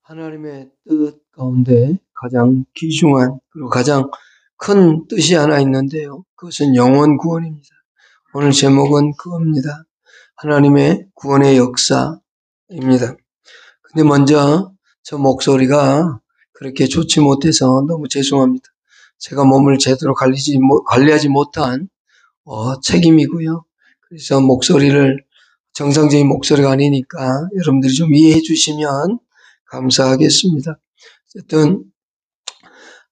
하나님의 뜻 가운데 가장 귀중한 그리고 가장 큰 뜻이 하나 있는데요. 그것은 영원 구원입니다. 오늘 제목은 그겁니다. 하나님의 구원의 역사입니다. 근데 먼저 저 목소리가 그렇게 좋지 못해서 너무 죄송합니다. 제가 몸을 제대로 관리하지 못한 책임이고요. 그래서 목소리를 정상적인 목소리가 아니니까 여러분들이 좀 이해해 주시면 감사하겠습니다. 어쨌든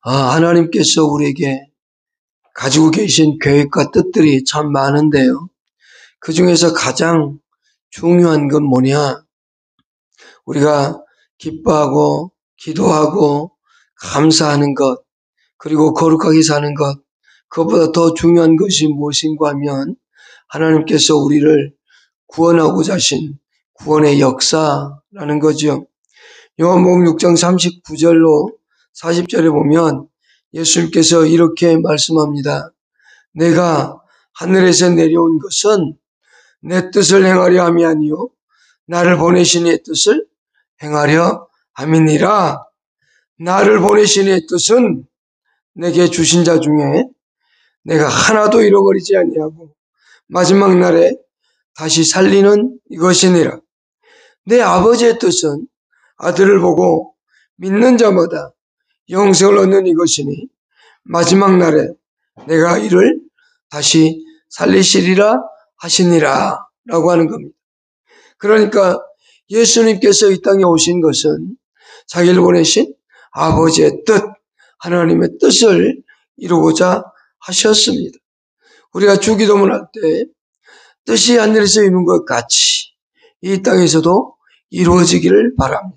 하나님께서 우리에게 가지고 계신 계획과 뜻들이 참 많은데요. 그 중에서 가장 중요한 건 뭐냐? 우리가 기뻐하고 기도하고 감사하는 것, 그리고 거룩하게 사는 것, 그것보다 더 중요한 것이 무엇인가 하면 하나님께서 우리를 구원하고자 하신 구원의 역사라는 거죠. 요한복음 6장 39절로 40절에 보면 예수님께서 이렇게 말씀합니다. 내가 하늘에서 내려온 것은 내 뜻을 행하려 함이 아니요 나를 보내신 이의 뜻을 행하려 함이니라. 나를 보내신 이의 뜻은 내게 주신 자 중에 내가 하나도 잃어버리지 아니하고 마지막 날에 다시 살리는 이것이니라. 내 아버지의 뜻은 아들을 보고 믿는 자마다 영생을 얻는 이것이니 마지막 날에 내가 이를 다시 살리시리라 하시니라 라고 하는 겁니다. 그러니까 예수님께서 이 땅에 오신 것은 자기를 보내신 아버지의 뜻, 하나님의 뜻을 이루고자 하셨습니다. 우리가 주기도문 할 때 뜻이 하늘에서 이룬 것 같이 이 땅에서도 이루어지기를 바랍니다.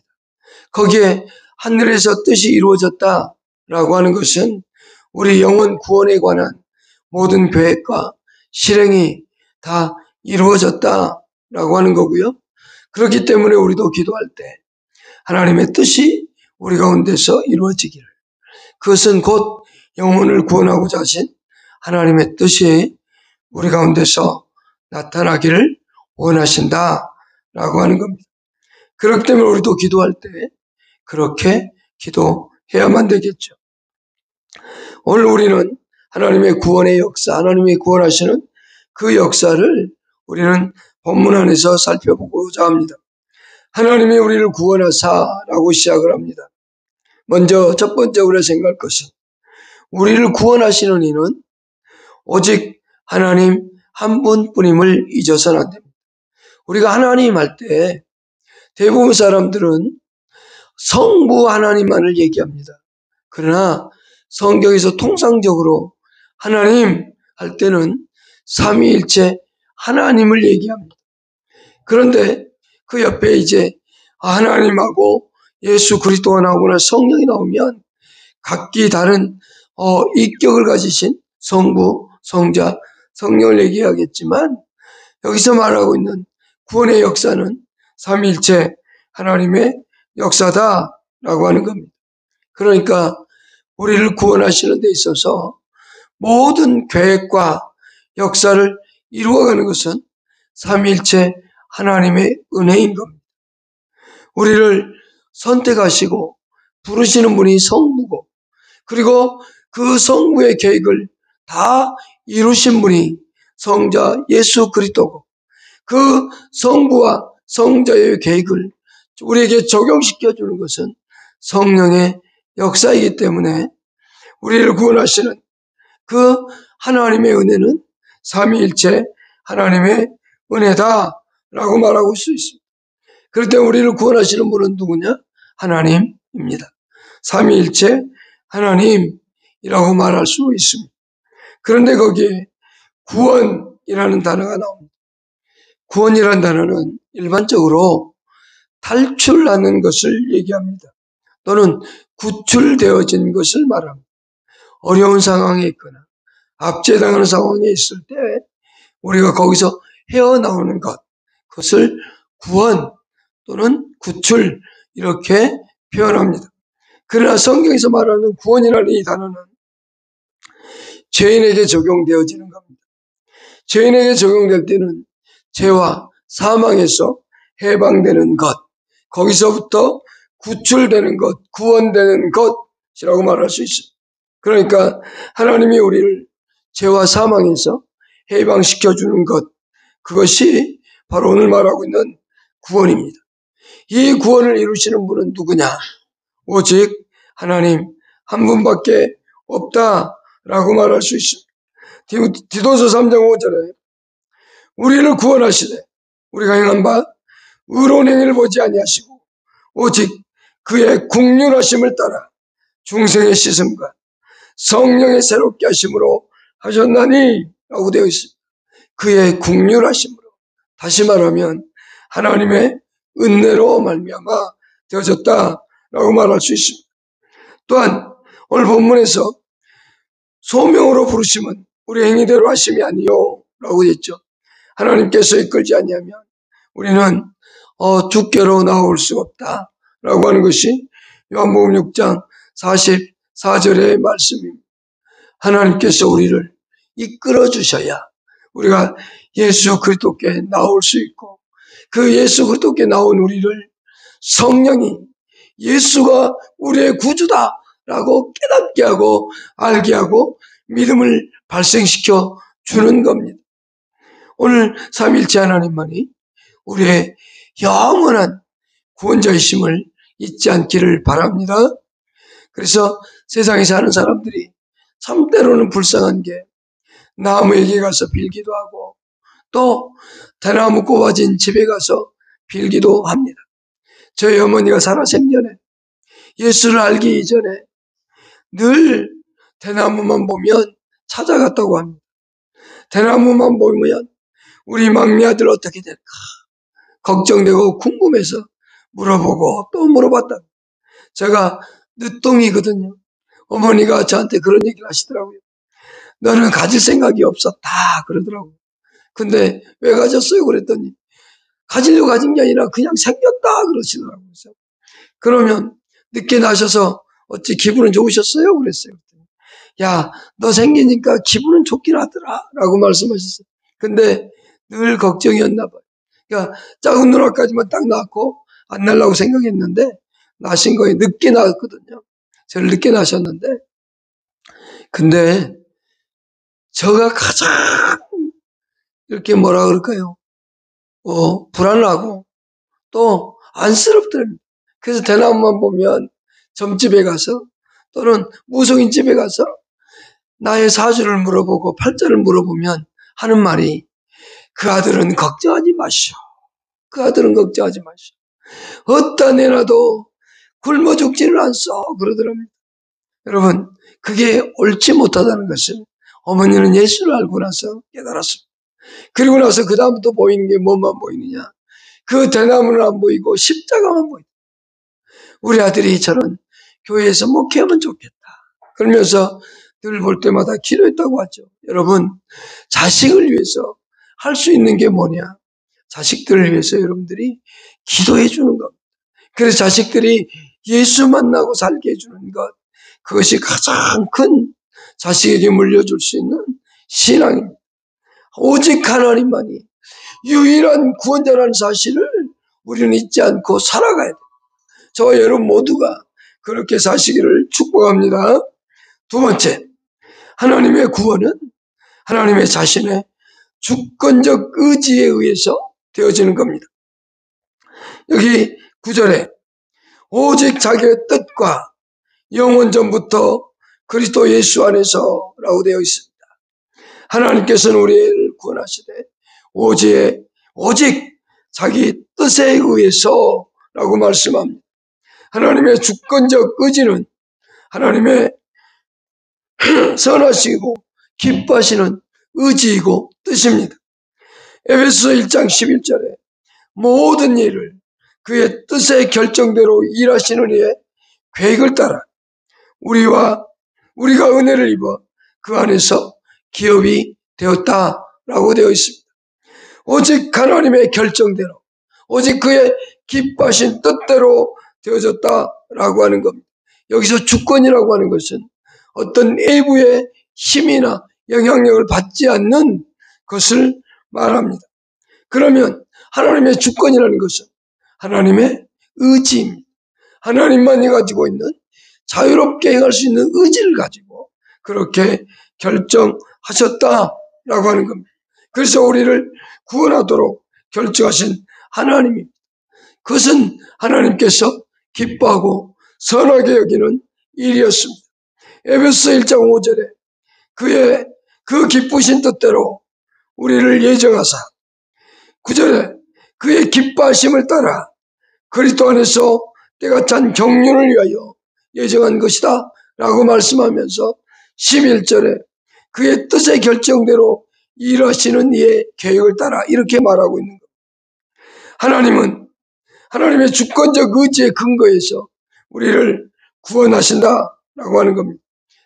거기에 하늘에서 뜻이 이루어졌다라고 하는 것은 우리 영혼 구원에 관한 모든 계획과 실행이 다 이루어졌다라고 하는 거고요. 그렇기 때문에 우리도 기도할 때 하나님의 뜻이 우리 가운데서 이루어지기를, 그것은 곧 영혼을 구원하고자 하신 하나님의 뜻이 우리 가운데서 나타나기를 원하신다라고 하는 겁니다. 그렇기 때문에 우리도 기도할 때 그렇게 기도해야만 되겠죠. 오늘 우리는 하나님의 구원의 역사, 하나님의 구원하시는 그 역사를 우리는 본문 안에서 살펴보고자 합니다. 하나님이 우리를 구원하사라고 시작을 합니다. 먼저 첫 번째 우리가 생각할 것은 우리를 구원하시는 이는 오직 하나님 한 분뿐임을 잊어서는 안 됩니다. 우리가 하나님 할 때 대부분 사람들은 성부 하나님만을 얘기합니다. 그러나 성경에서 통상적으로 하나님 할 때는 삼위일체 하나님을 얘기합니다. 그런데 그 옆에 이제 하나님하고 예수 그리스도가 나오거나 성령이 나오면 각기 다른 인격을 가지신 성부, 성자, 성령을 얘기하겠지만 여기서 말하고 있는 구원의 역사는 삼위일체 하나님의 역사다라고 하는 겁니다. 그러니까 우리를 구원하시는 데 있어서 모든 계획과 역사를 이루어가는 것은 삼위일체 하나님의 은혜인 겁니다. 우리를 선택하시고 부르시는 분이 성부고, 그리고 그 성부의 계획을 다 이루신 분이 성자 예수 그리스도고, 그 성부와 성자의 계획을 우리에게 적용시켜 주는 것은 성령의 역사이기 때문에 우리를 구원하시는 그 하나님의 은혜는 삼위일체 하나님의 은혜다라고 말하고 수 있습니다. 그럴 때 우리를 구원하시는 분은 누구냐? 하나님입니다. 삼위일체 하나님이라고 말할 수 있습니다. 그런데 거기에 구원이라는 단어가 나옵니다. 구원이라는 단어는 일반적으로 탈출하는 것을 얘기합니다. 또는 구출되어진 것을 말합니다. 어려운 상황에 있거나 압제당하는 상황에 있을 때 우리가 거기서 헤어나오는 것, 그것을 구원 또는 구출 이렇게 표현합니다. 그러나 성경에서 말하는 구원이라는 이 단어는 죄인에게 적용되어지는 겁니다. 죄인에게 적용될 때는 죄와 사망에서 해방되는 것, 거기서부터 구출되는 것, 구원되는 것이라고 말할 수 있습니다. 그러니까 하나님이 우리를 죄와 사망에서 해방시켜주는 것, 그것이 바로 오늘 말하고 있는 구원입니다. 이 구원을 이루시는 분은 누구냐? 오직 하나님 한 분밖에 없다라고 말할 수 있습니다. 디도서 3장 5절에 우리를 구원하시되 우리가 행한 바 의로운 행위를 보지 아니하시고 오직 그의 국률하심을 따라 중생의 씻음과 성령의 새롭게 하심으로 하셨나니 라고 되어 있습니다. 그의 국률하심으로, 다시 말하면 하나님의 은혜로 말미암아 되어졌다라고 말할 수 있습니다. 또한 오늘 본문에서 소명으로 부르심은 우리 행위대로 하심이 아니요 라고 했죠. 하나님께서 이끌지 아니하면 우리는 주께로 나올 수 없다 라고 하는 것이 요한복음 6장 44절의 말씀입니다. 하나님께서 우리를 이끌어 주셔야 우리가 예수 그리스도께 나올 수 있고, 그 예수 그리스도께 나온 우리를 성령이 예수가 우리의 구주다라고 깨닫게 하고 알게 하고 믿음을 발생시켜 주는 겁니다. 오늘 삼위일체 하나님만이 우리의 영원한 구원자이심을 잊지 않기를 바랍니다. 그래서 세상에 사는 사람들이 참 때로는 불쌍한 게 나무에게 가서 빌기도 하고 또 대나무 꼽아진 집에 가서 빌기도 합니다. 저희 어머니가 살아생전에 예수를 알기 이전에 늘 대나무만 보면 찾아갔다고 합니다. 대나무만 보면 우리 막내 아들 어떻게 될까 걱정되고 궁금해서 물어보고 또 물어봤다. 제가 늦둥이거든요. 어머니가 저한테 그런 얘기를 하시더라고요. 너는 가질 생각이 없었다 그러더라고요. 근데 왜 가졌어요? 그랬더니 가지려고 가진 게 아니라 그냥 생겼다 그러시더라고요. 그러면 늦게 나셔서 어찌 기분은 좋으셨어요? 그랬어요. 야, 너 생기니까 기분은 좋긴 하더라 라고 말씀하셨어요. 근데 늘 걱정이었나 봐요. 그러니까 작은 누나까지만 딱 낳고 안 낳으려고 생각했는데 나신 거에 늦게 낳았거든요. 저를 늦게 낳으셨는데 근데 저가 가장 이렇게 뭐라 그럴까요? 불안하고 또 안쓰럽더랍니다. 그래서 대나무만 보면 점집에 가서 또는 무속인 집에 가서 나의 사주를 물어보고 팔자를 물어보면 하는 말이 그 아들은 걱정하지 마시오. 그 아들은 걱정하지 마시오. 어디다 내놔도 굶어 죽지를 않소 그러더랍니다. 여러분 그게 옳지 못하다는 것을 어머니는 예수를 알고 나서 깨달았습니다. 그리고 나서 그 다음부터 보이는 게 뭐만 보이느냐. 그 대나무는 안 보이고 십자가만 보인다. 우리 아들이 저런 교회에서 목회하면 좋겠다. 그러면서 늘 볼 때마다 기도했다고 하죠. 여러분 자식을 위해서 할 수 있는 게 뭐냐. 자식들을 위해서 여러분들이 기도해 주는 것. 그래서 자식들이 예수 만나고 살게 해주는 것. 그것이 가장 큰 자식에게 물려줄 수 있는 신앙입니다. 오직 하나님만이 유일한 구원자라는 사실을 우리는 잊지 않고 살아가야 돼요. 저와 여러분 모두가 그렇게 사시기를 축복합니다. 두 번째, 하나님의 구원은 하나님의 자신의 주권적 의지에 의해서 되어지는 겁니다. 여기 9절에 오직 자기의 뜻과 영원 전부터 그리스도 예수 안에서 라고 되어 있습니다. 하나님께서는 우리를 구원하시되 오직 자기 뜻에 의해서 라고 말씀합니다. 하나님의 주권적 의지는 하나님의 선하시고 기뻐하시는 의지이고 뜻입니다. 에베소서 1장 11절에 모든 일을 그의 뜻의 결정대로 일하시는 이의 계획을 따라 우리가 은혜를 입어 그 안에서 기업이 되었다라고 되어 있습니다. 오직 하나님의 결정대로 오직 그의 기뻐하신 뜻대로 되어졌다라고 하는 겁니다. 여기서 주권이라고 하는 것은 어떤 외부의 힘이나 영향력을 받지 않는 것을 말합니다. 그러면 하나님의 주권이라는 것은 하나님의 의지입니다. 하나님만이 가지고 있는 자유롭게 행할 수 있는 의지를 가지고 그렇게 결정하셨다라고 하는 겁니다. 그래서 우리를 구원하도록 결정하신 하나님입니다. 그것은 하나님께서 기뻐하고 선하게 여기는 일이었습니다. 에베소 1장 5절에 그의 그 기쁘신 뜻대로 우리를 예정하사 9절에 그의 기뻐하심을 따라 그리스도 안에서 때가 찬 경륜을 위하여 예정한 것이다 라고 말씀하면서 11절에 그의 뜻의 결정대로 일하시는 이의 계획을 따라 이렇게 말하고 있는 겁니다. 하나님은 하나님의 주권적 의지의 근거에서 우리를 구원하신다라고 하는 겁니다.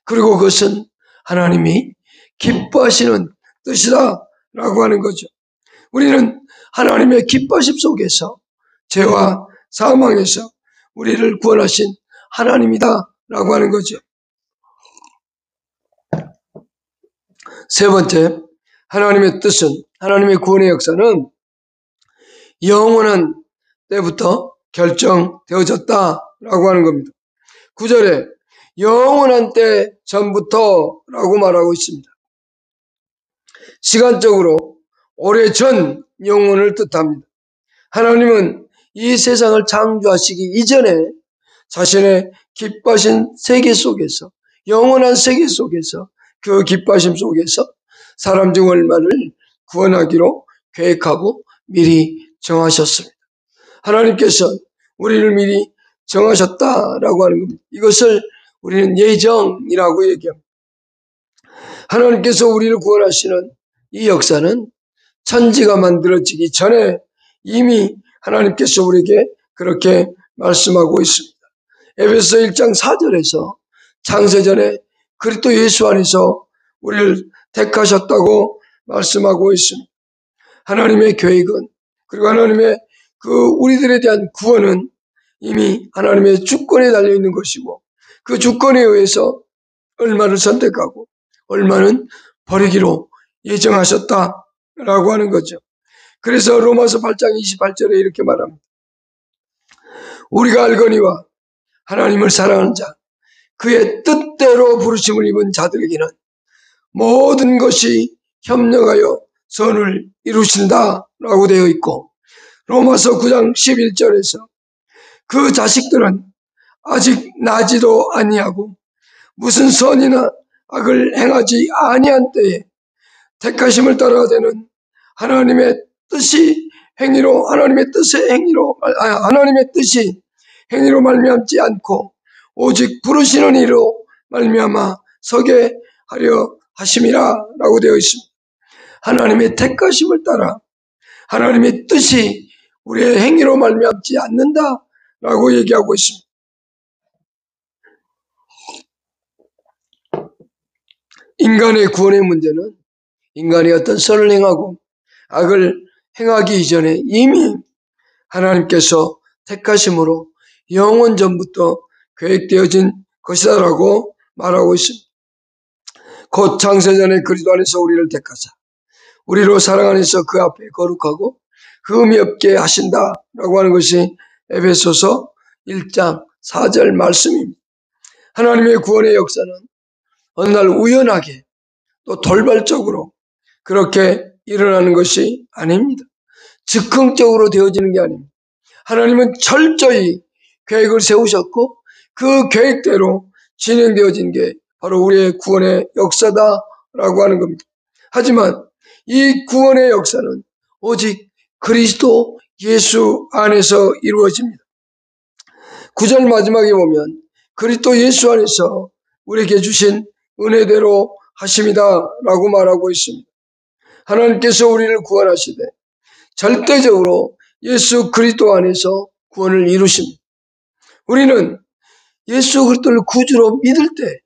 그리고 그것은 하나님이 기뻐하시는 뜻이다라고 하는 거죠. 우리는 하나님의 기뻐하심 속에서 죄와 사망에서 우리를 구원하신 하나님이다라고 하는 거죠. 세 번째, 하나님의 뜻은, 하나님의 구원의 역사는 영원한 때부터 결정되어졌다라고 하는 겁니다. 9절에 영원한 때 전부터라고 말하고 있습니다. 시간적으로 오래전 영원을 뜻합니다. 하나님은 이 세상을 창조하시기 이전에 자신의 기뻐하신 세계 속에서, 영원한 세계 속에서, 그 기뻐하심 속에서 사람 중 얼마를 구원하기로 계획하고 미리 정하셨습니다. 하나님께서 우리를 미리 정하셨다라고 하는 겁니다. 이것을 우리는 예정이라고 얘기합니다. 하나님께서 우리를 구원하시는 이 역사는 천지가 만들어지기 전에 이미 하나님께서 우리에게 그렇게 말씀하고 있습니다. 에베소 1장 4절에서 창세전에 그리스도 예수 안에서 우리를 택하셨다고 말씀하고 있습니다. 하나님의 계획은, 그리고 하나님의 그 우리들에 대한 구원은 이미 하나님의 주권에 달려있는 것이고 그 주권에 의해서 얼마를 선택하고 얼마는 버리기로 예정하셨다라고 하는 거죠. 그래서 로마서 8장 28절에 이렇게 말합니다. 우리가 알거니와 하나님을 사랑하는 자, 그의 뜻대로 부르심을 입은 자들에게는 모든 것이 협력하여 선을 이루신다라고 되어 있고, 로마서 9장 11절에서 그 자식들은 아직 나지도 아니하고 무슨 선이나 악을 행하지 아니한 때에 택하심을 따라 되는 하나님의 뜻이 행위로, 하나님의 뜻이 행위로 말미암지 않고 오직 부르시는 이로 말미암아 서게 하려 하심이라라고 되어 있습니다. 하나님의 택하심을 따라 하나님의 뜻이 우리의 행위로 말미암지 않는다라고 얘기하고 있습니다. 인간의 구원의 문제는 인간이 어떤 선을 행하고 악을 행하기 이전에 이미 하나님께서 택하심으로 영원 전부터 계획되어진 것이다라고 말하고 있습니다. 곧 창세전에 그리스도 안에서 우리를 택하사 우리로 사랑 안에서 그 앞에 거룩하고 흠이 없게 하신다라고 하는 것이 에베소서 1장 4절 말씀입니다. 하나님의 구원의 역사는 어느 날 우연하게 또 돌발적으로 그렇게 일어나는 것이 아닙니다. 즉흥적으로 되어지는 게 아닙니다. 하나님은 철저히 계획을 세우셨고 그 계획대로 진행되어진 게 바로 우리의 구원의 역사다라고 하는 겁니다. 하지만 이 구원의 역사는 오직 그리스도 예수 안에서 이루어집니다. 9절 마지막에 보면 그리스도 예수 안에서 우리에게 주신 은혜대로 하심이다라고 말하고 있습니다. 하나님께서 우리를 구원하시되 절대적으로 예수 그리스도 안에서 구원을 이루십니다. 우리는 예수 그리스도를 구주로 믿을 때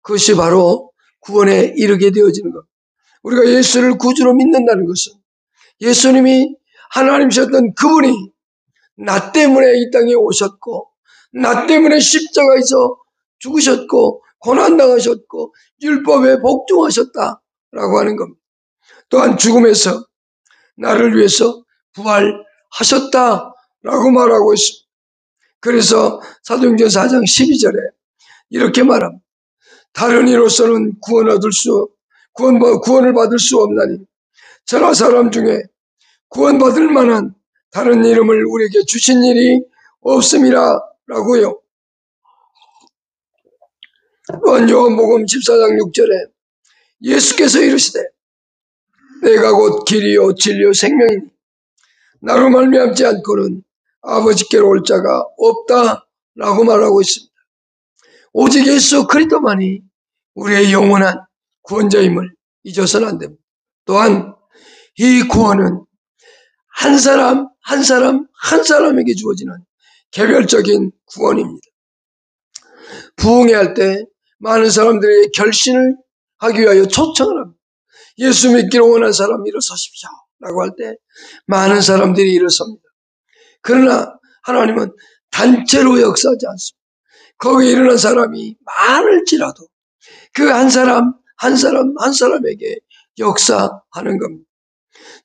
그것이 바로 구원에 이르게 되어지는 것. 우리가 예수를 구주로 믿는다는 것은 예수님이 하나님이셨던 그분이 나 때문에 이 땅에 오셨고 나 때문에 십자가에서 죽으셨고 고난당하셨고 율법에 복종하셨다라고 하는 겁니다. 또한 죽음에서 나를 위해서 부활하셨다라고 말하고 있습니다. 그래서 사도행전 4장 12절에 이렇게 말합니다. 다른 이로서는 구원을 받을 수 없나니 저나 사람 중에 구원받을 만한 다른 이름을 우리에게 주신 일이 없음이라 라고요. 또한 요한복음 14장 6절에 예수께서 이르시되 내가 곧 길이요 진리요 생명이니 나로 말미암지 않고는 아버지께로 올 자가 없다 라고 말하고 있습니다. 오직 예수 그리스도만이 우리의 영원한 구원자임을 잊어서는 안 됩니다. 또한 이 구원은 한 사람에게 주어지는 개별적인 구원입니다. 부흥회할 때 많은 사람들에게 결신을 하기 위하여 초청을 합니다. 예수 믿기를 원하는 사람 일어서십시오 라고 할 때 많은 사람들이 일어섭니다. 그러나 하나님은 단체로 역사하지 않습니다. 거기에 일어난 사람이 많을지라도 그 한 사람에게 역사하는 겁니다.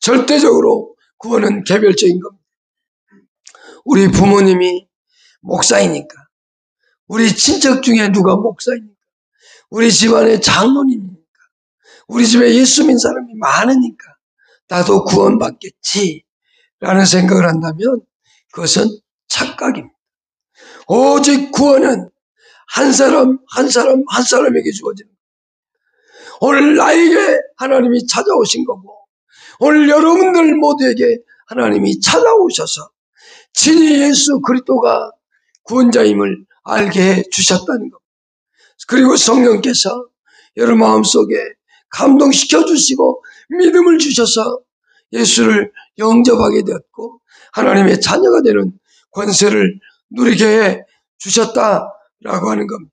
절대적으로 구원은 개별적인 겁니다. 우리 부모님이 목사이니까, 우리 친척 중에 누가 목사이니까, 우리 집안에 장로님이니까, 우리 집에 예수 믿는 사람이 많으니까 나도 구원받겠지 라는 생각을 한다면 그것은 착각입니다. 오직 구원은 한 사람에게 주어지는 거예요. 오늘 나에게 하나님이 찾아오신 거고 오늘 여러분들 모두에게 하나님이 찾아오셔서 친히 예수 그리스도가 구원자임을 알게 해 주셨다는 겁니다. 그리고 성령께서 여러분 마음속에 감동시켜 주시고 믿음을 주셔서 예수를 영접하게 되었고 하나님의 자녀가 되는 권세를 누리게 해 주셨다라고 하는 겁니다.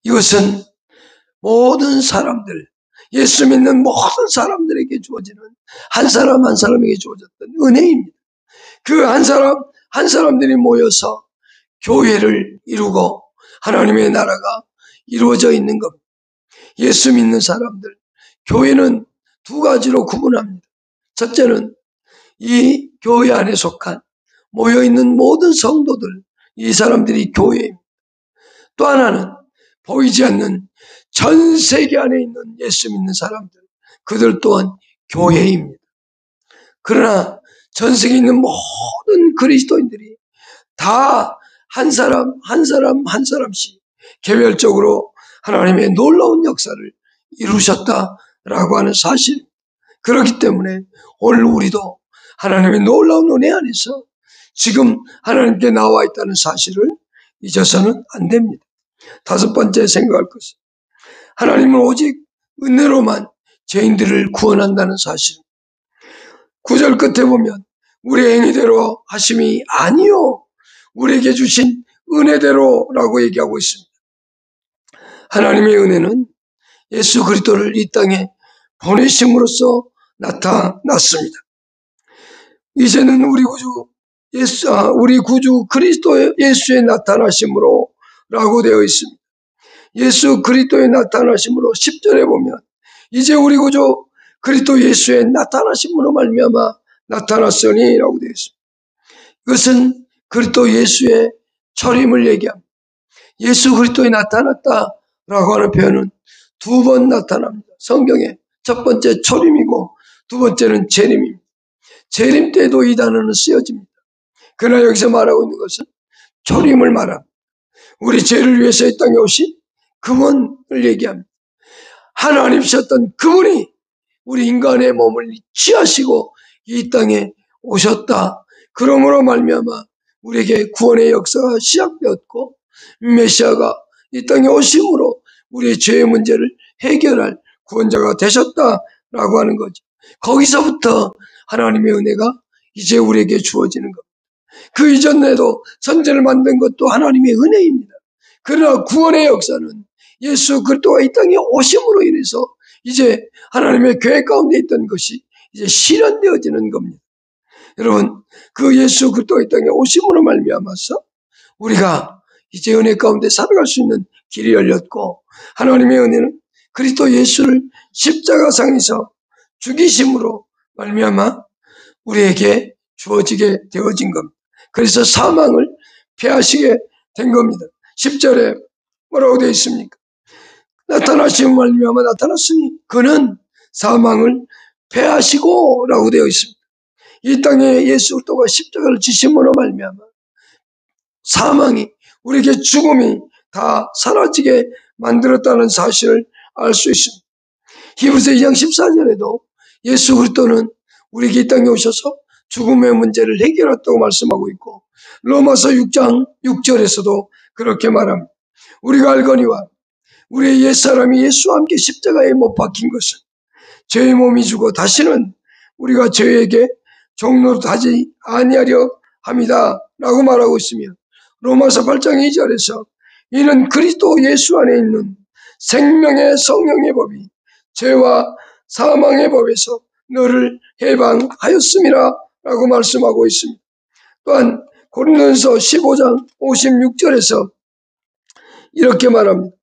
이것은 모든 사람들, 예수 믿는 모든 사람들에게 주어지는 한 사람에게 주어졌던 은혜입니다. 그 한 사람들이 모여서 교회를 이루고 하나님의 나라가 이루어져 있는 겁니다. 예수 믿는 사람들, 교회는 두 가지로 구분합니다. 첫째는 이 교회 안에 속한 모여있는 모든 성도들, 이 사람들이 교회입니다. 또 하나는 보이지 않는 전 세계 안에 있는 예수 믿는 사람들, 그들 또한 교회입니다. 그러나 전 세계에 있는 모든 그리스도인들이 다 한 사람씩 개별적으로 하나님의 놀라운 역사를 이루셨다라고 하는 사실. 그렇기 때문에 오늘 우리도 하나님의 놀라운 은혜 안에서 지금 하나님께 나와 있다는 사실을 잊어서는 안 됩니다. 다섯 번째 생각할 것은 하나님은 오직 은혜로만 죄인들을 구원한다는 사실. 9절 끝에 보면 우리의 행위대로 하심이 아니요 우리에게 주신 은혜대로라고 얘기하고 있습니다. 하나님의 은혜는 예수 그리스도를 이 땅에 보내심으로써 나타났습니다. 이제는 우리 구주 그리스도 예수의 나타나심으로 라고 되어 있습니다. 예수 그리스도의 나타나심으로 10절에 보면 이제 우리 구주 그리스도 예수의 나타나심으로 말미암아 나타났으니 라고 되어 있습니다. 이것은 그리스도 예수의 초림을 얘기합니다. 예수 그리스도에 나타났다라고 하는 표현은 두 번 나타납니다. 성경에 첫 번째 초림이고 두 번째는 재림입니다. 재림 때도 이 단어는 쓰여집니다. 그러나 여기서 말하고 있는 것은 초림을 말합니다. 우리 죄를 위해서 이 땅에 오신 그분을 얘기합니다. 하나님이셨던 그분이 우리 인간의 몸을 취하시고 이 땅에 오셨다. 그러므로 말미암아 우리에게 구원의 역사가 시작되었고 메시아가 이 땅에 오심으로 우리의 죄의 문제를 해결할 구원자가 되셨다라고 하는 거죠. 거기서부터 하나님의 은혜가 이제 우리에게 주어지는 겁니다. 그 이전에도 선제를 만든 것도 하나님의 은혜입니다. 그러나 구원의 역사는 예수 그리스도가 이 땅에 오심으로 인해서 이제 하나님의 계획 가운데 있던 것이 이제 실현되어지는 겁니다. 여러분, 그 예수 그리스도가 이 땅에 오심으로 말미암아서 우리가 이제 은혜 가운데 살아갈 수 있는 길이 열렸고 하나님의 은혜는 그리스도 예수를 십자가상에서 죽이심으로 말미암아 우리에게 주어지게 되어진 겁니다. 그래서 사망을 패하시게 된 겁니다. 10절에 뭐라고 되어 있습니까? 나타나시면 말미암아 나타났으니 그는 사망을 패하시고 라고 되어 있습니다. 이 땅에 예수 그리스도가 십자가를 지심으로 말미암아 사망이, 우리에게 죽음이 다 사라지게 만들었다는 사실을 알 수 있습니다. 히브리서 2장 14절에도 예수 그리스도는 우리에게 이 땅에 오셔서 죽음의 문제를 해결했다고 말씀하고 있고, 로마서 6장 6절에서도 그렇게 말합니다. 우리가 알거니와 우리의 옛사람이 예수와 함께 십자가에 못 박힌 것은 죄의 몸이 주고 다시는 우리가 죄에게 종노릇하지 아니하려 함이다 라고 말하고 있으며, 로마서 8장 2절에서 이는 그리스도 예수 안에 있는 생명의 성령의 법이 죄와 사망의 법에서 너를 해방하였음이라 라고 말씀하고 있습니다. 또한 고린도전서 15장 56절에서 이렇게 말합니다.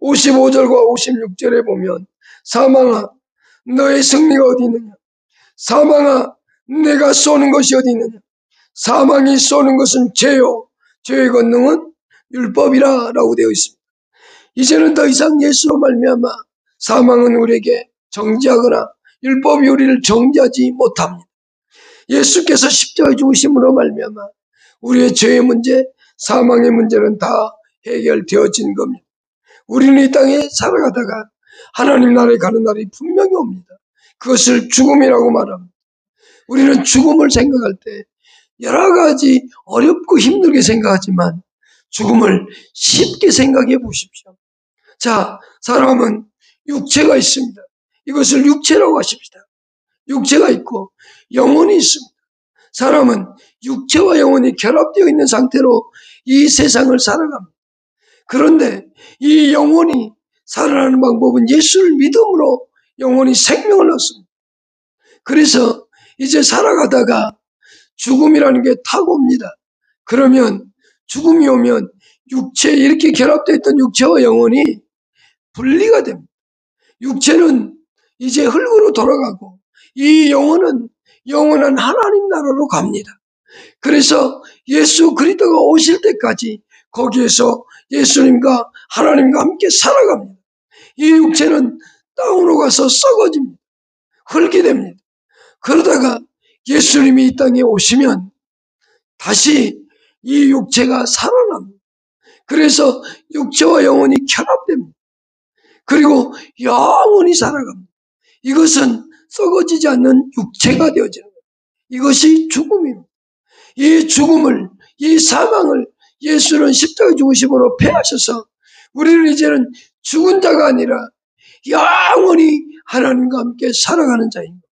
55절과 56절에 보면 사망아 너의 승리가 어디 있느냐, 사망아 내가 쏘는 것이 어디 있느냐, 사망이 쏘는 것은 죄요 죄의 권능은 율법이라 라고 되어 있습니다. 이제는 더 이상 예수로 말미암아 사망은 우리에게 정죄하거나 율법이 우리를 정죄하지 못합니다. 예수께서 십자가에 죽으심으로 말미암아 우리의 죄의 문제, 사망의 문제는 다 해결되어진 겁니다. 우리는 이 땅에 살아가다가 하나님 나라에 가는 날이 분명히 옵니다. 그것을 죽음이라고 말합니다. 우리는 죽음을 생각할 때 여러 가지 어렵고 힘들게 생각하지만 죽음을 쉽게 생각해 보십시오. 자, 사람은 육체가 있습니다. 이것을 육체라고 하십시다. 육체가 있고 영혼이 있습니다. 사람은 육체와 영혼이 결합되어 있는 상태로 이 세상을 살아갑니다. 그런데 이 영혼이 살아나는 방법은 예수를 믿음으로 영혼이 생명을 얻습니다. 그래서 이제 살아가다가 죽음이라는 게 타고 옵니다. 그러면 죽음이 오면 육체, 이렇게 결합되어 있던 육체와 영혼이 분리가 됩니다. 육체는 이제 흙으로 돌아가고 이 영혼은 영원한 하나님 나라로 갑니다. 그래서 예수 그리스도가 오실 때까지 거기에서 예수님과 하나님과 함께 살아갑니다. 이 육체는 땅으로 가서 썩어집니다. 흙이 됩니다. 그러다가 예수님이 이 땅에 오시면 다시 이 육체가 살아납니다. 그래서 육체와 영혼이 결합됩니다. 그리고 영원히 살아갑니다. 이것은 썩어지지 않는 육체가 되어지는 거예요. 이것이 죽음입니다. 이 죽음을, 이 사망을 예수는 십자가 죽으심으로 패하셔서 우리는 이제는 죽은 자가 아니라 영원히 하나님과 함께 살아가는 자입니다.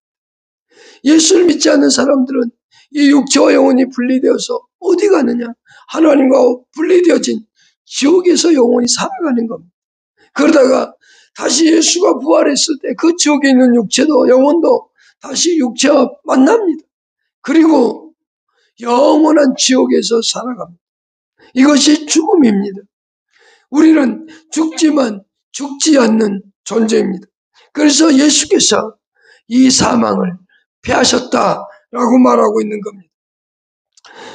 예수를 믿지 않는 사람들은 이 육체와 영혼이 분리되어서 어디 가느냐? 하나님과 분리되어진 지옥에서 영원히 살아가는 겁니다. 그러다가 다시 예수가 부활했을 때 그 지옥에 있는 육체도 영혼도 다시 육체와 만납니다. 그리고 영원한 지옥에서 살아갑니다. 이것이 죽음입니다. 우리는 죽지만 죽지 않는 존재입니다. 그래서 예수께서 이 사망을 패하셨다라고 말하고 있는 겁니다.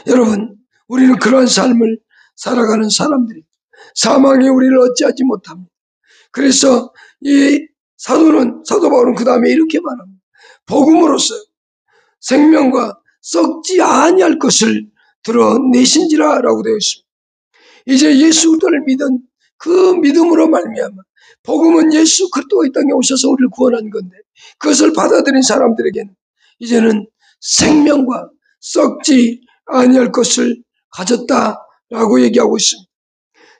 여러분, 우리는 그러한 삶을 살아가는 사람들입니다. 사망이 우리를 어찌하지 못합니다. 그래서 이 사도 바울은 그 다음에 이렇게 말합니다. 복음으로써 생명과 썩지 아니할 것을 드러내신지라 라고 되어 있습니다. 이제 예수 그리스도를 믿은 그 믿음으로 말미암아, 복음은 예수 그리스도가 이 땅에 오셔서 우리를 구원한 건데 그것을 받아들인 사람들에게는 이제는 생명과 썩지 아니할 것을 가졌다라고 얘기하고 있습니다.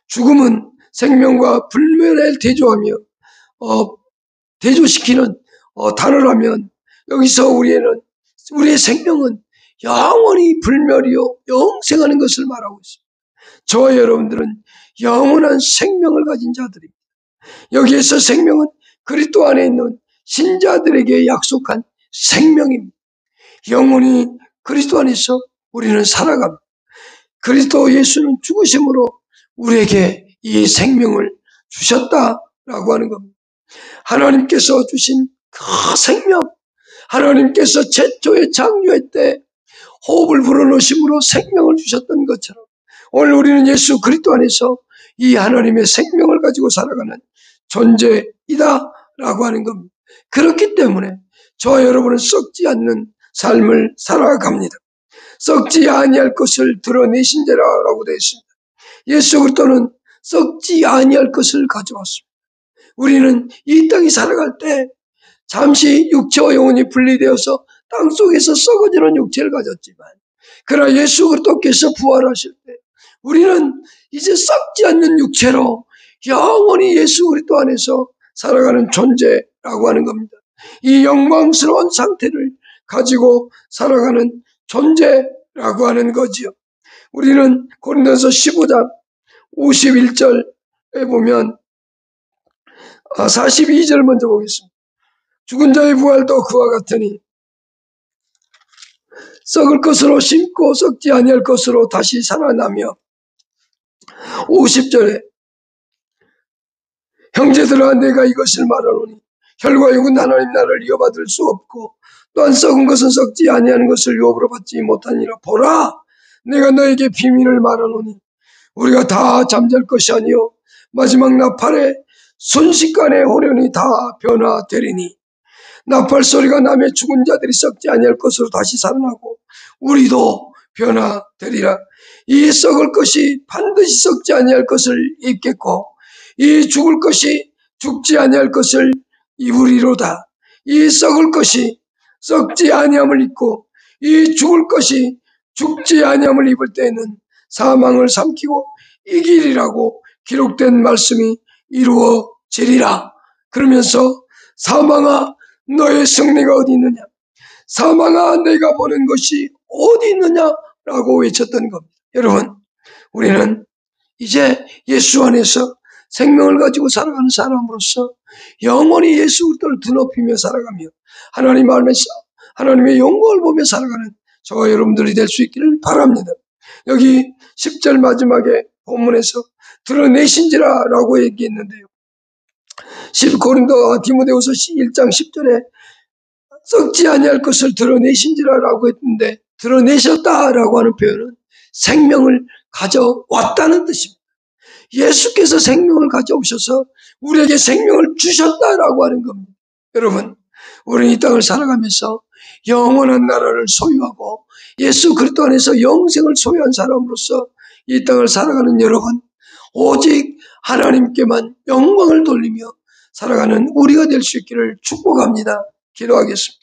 죽음은 생명과 불멸을 대조하며 대조시키는 단어라면 여기서 우리의 생명은 영원히 불멸이요 영생하는 것을 말하고 있습니다. 저와 여러분들은 영원한 생명을 가진 자들입니다. 여기에서 생명은 그리스도 안에 있는 신자들에게 약속한 생명입니다. 영원히 그리스도 안에서 우리는 살아갑니다. 그리스도 예수는 죽으심으로 우리에게 이 생명을 주셨다라고 하는 겁니다. 하나님께서 주신 그 생명, 하나님께서 최초의 창조의 때 호흡을 불어넣으심으로 생명을 주셨던 것처럼 오늘 우리는 예수 그리스도 안에서 이 하나님의 생명을 가지고 살아가는 존재이다 라고 하는 겁니다. 그렇기 때문에 저와 여러분은 썩지 않는 삶을 살아갑니다. 썩지 아니할 것을 드러내신 자라고 되어 있습니다. 예수 그리스도는 썩지 아니할 것을 가져왔습니다. 우리는 이 땅이 살아갈 때 잠시 육체와 영혼이 분리되어서 땅속에서 썩어지는 육체를 가졌지만, 그러나 예수 그리스도께서 부활하실 때 우리는 이제 썩지 않는 육체로 영원히 예수 그리스도 안에서 살아가는 존재라고 하는 겁니다. 이 영광스러운 상태를 가지고 살아가는 존재라고 하는 거지요. 우리는 고린도서 15장 51절에 보면 42절 먼저 보겠습니다. 죽은 자의 부활도 그와 같으니 썩을 것으로 심고 썩지 아니할 것으로 다시 살아나며, 50절에 형제들아 내가 이것을 말하노니 혈과 육은 하나님 나라를 이어받을 수 없고 또한 썩은 것은 썩지 아니하는 것을 유업으로 받지 못하니라. 보라 내가 너에게 비밀을 말하노니 우리가 다 잠잘 것이 아니요 마지막 나팔에 순식간에 호련히 다 변화되리니, 나팔 소리가 나며 죽은 자들이 썩지 아니할 것으로 다시 살아나고 우리도 변화되리라. 이 썩을 것이 반드시 썩지 아니할 것을 입겠고 이 죽을 것이 죽지 아니할 것을 입으리로다. 이 썩을 것이 썩지 아니함을 입고 이 죽을 것이 죽지 아니함을 입을 때에는 사망을 삼키고 이기리라고 기록된 말씀이 이루어지리라. 그러면서 사망아 너의 승리가 어디 있느냐, 사망아 내가 보는 것이 어디 있느냐라고 외쳤던 겁니다. 여러분, 우리는 이제 예수 안에서 생명을 가지고 살아가는 사람으로서 영원히 예수 그리스도를 드높이며 살아가며 하나님 안에서 하나님의 영광을 보며 살아가는 저와 여러분들이 될 수 있기를 바랍니다. 여기 10절 마지막에 본문에서 드러내신지라라고 얘기했는데요. 10고린도 디모데후서 1장 10절에 썩지 아니할 것을 드러내신지라라고 했는데, 드러내셨다라고 하는 표현은 생명을 가져왔다는 뜻입니다. 예수께서 생명을 가져오셔서 우리에게 생명을 주셨다라고 하는 겁니다. 여러분, 우리는 이 땅을 살아가면서 영원한 나라를 소유하고 예수 그리스도 안에서 영생을 소유한 사람으로서 이 땅을 살아가는 여러분, 오직 하나님께만 영광을 돌리며 살아가는 우리가 될 수 있기를 축복합니다. 기도하겠습니다.